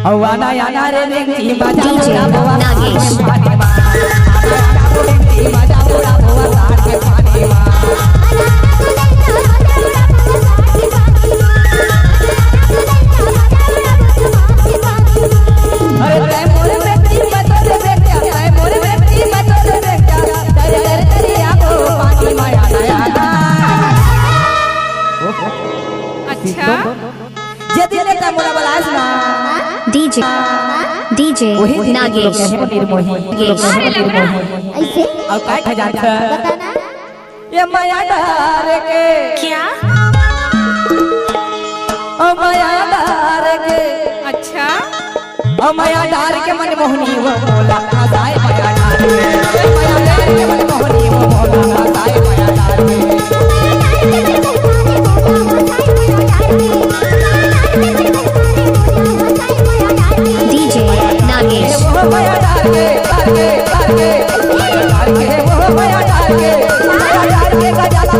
हवाना याना रे देखती मजा DJ नागेश। मजा पूरा भवा साथ के पानी मां अरे तै मोरे व्यक्ति मत दे बेटा तै मोरे व्यक्ति मत दे बेटा तेरे तेरी आंखों पानी माया याना अच्छा जे दिले का मोरा बलास ना DJ नागेश। ऐसे और काय खजान था बताना ये माया डार के क्या ओ माया डार के अच्छा ओ माया डार के मन मोहनी वो बोला आए माया डार के माया डार के मन मोहनी वो बोला आए माया डार के DJ नागेश। वो माया डार के वो माया डार के का जाला